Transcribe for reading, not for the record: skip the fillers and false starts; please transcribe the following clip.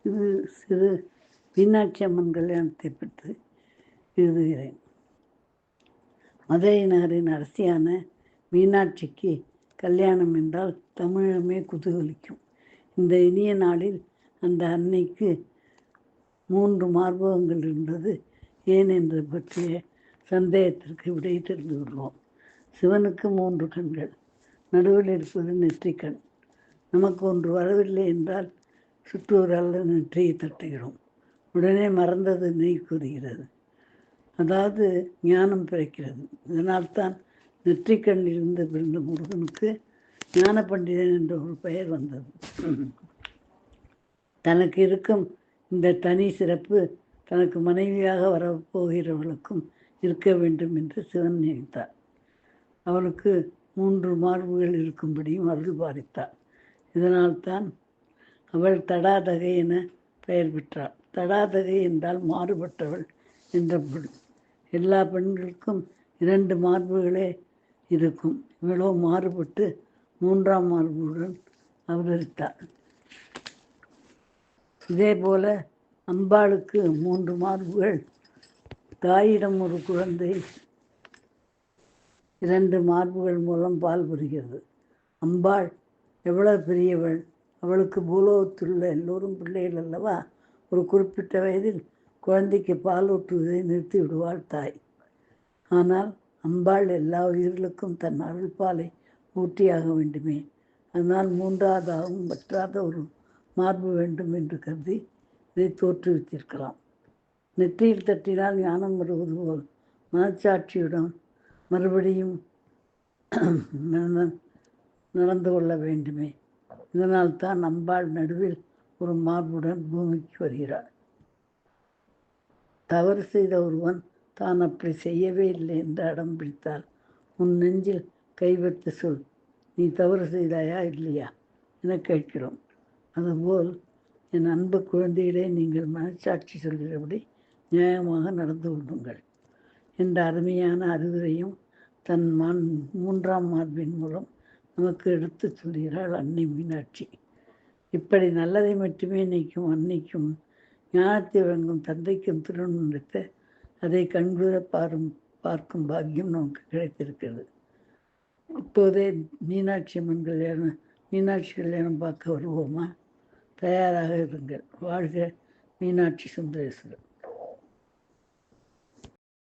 இது சிறு மீனாட்சி அம்மன் கல்யாணத்தை பற்றி எழுதுகிறேன். மதுரை நகரின் அரசியான மீனாட்சிக்கு கல்யாணம் என்றால் தமிழமே குதூகலிக்கும். இந்த இனிய நாளில் அந்த அன்னைக்கு 3 மார்பகங்கள் இருந்தது ஏன் என்று பற்றிய சந்தேகத்திற்கு விடை தெரிந்து கொள்வோம். சிவனுக்கு 3 கண்கள், நடுவில் இருப்பது நெற்றிக்கண். நமக்கு ஒன்று வரவில்லை என்றால் சுற்றூரால் நெற்றியை தட்டுகிறோம். உடனே மறந்தது நெய் கூறுகிறது, அதாவது ஞானம் பிறக்கிறது. இதனால்தான் நெற்றிக்கண்ணில் இருந்து பிறந்த முருகனுக்கு ஞான பண்டிதன் என்ற ஒரு பெயர் வந்தது. தனக்கு இருக்கும் இந்த தனி சிறப்பு தனக்கு மனைவியாக வரப்போகிறவளுக்கும் இருக்க வேண்டும் என்று சிவன் நினைத்தார். அவளுக்கு 3 மார்புகள் இருக்கும்படியும் அருள் பாலித்தார். இதனால்தான் அவள் தடாதகை என பெயர் பெற்றாள். தடாதகை என்றால் மாறுபட்டவள் என்ற பொருள். எல்லா பெண்களுக்கும் 2 மார்புகளே இருக்கும். இவ்வளோ மாறுபட்டு 3ஆம் மார்புடன் அவதரித்தார். இதே போல அம்பாளுக்கு 3 மார்புகள். தாயிடம் ஒரு குழந்தை 2 மார்புகள் மூலம் பால் பெறுகிறது. அம்பாள் எவ்வளவு பெரியவள்! அவளுக்கு பூலோகத்தில் உள்ள எல்லோரும் பிள்ளைகள் அல்லவா? ஒரு குறிப்பிட்ட வயதில் குழந்தைக்கு பால் ஊற்றுவதை நிறுத்தி விடுவாள் தாய். ஆனால் அம்பாள் எல்லா உயிர்களுக்கும் தன் அருள் பாலை ஊற்றியாக வேண்டுமே. அதனால் 3ஆவதாகவும் வற்றாத ஒரு மார்பு வேண்டும் என்று கருதி இதை தோற்றுவித்திருக்கலாம். நெற்றியில் தட்டினால் ஞானம் வருவது போல் மனச்சாட்சியுடன் மறுபடியும் நடந்து கொள்ள வேண்டுமே. இதனால் தான் அம்பாள் நடுவில் ஒரு மார்புடன் பூமிக்கு வருகிறாள். தவறு செய்த ஒருவன் தான் அப்படி செய்யவே இல்லை என்று அடம் பிடித்தால் உன் நெஞ்சில் கைவைத்து சொல், நீ தவறு செய்தாயா இல்லையா என கேட்கிறோம். அதுபோல் என் அன்பு குழந்தைகளே, நீங்கள் மனச்சாட்சி சொல்கிறபடி நியாயமாக நடந்து கொள்ளுங்கள் என்ற அருமையான அறிவுரையும் தன் 3ஆம் மார்பின் மூலம் நமக்கு எடுத்து சொல்கிறாள் அன்னை மீனாட்சி. இப்படி நல்லதை மட்டுமே நினைக்கும் அன்னைக்கும் ஞானத்தை வழங்கும் தந்தைக்கும் திருமணம் நடத்த அதை கண்குற பார்க்கும் பாக்கியம் நமக்கு கிடைத்திருக்கிறது. இப்போதே மீனாட்சி அம்மன் மீனாட்சி கல்யாணம் பார்க்க வருவோமா? தயாராக இருங்கள். வாழ்க மீனாட்சி சுந்தரேஸ்வரர்.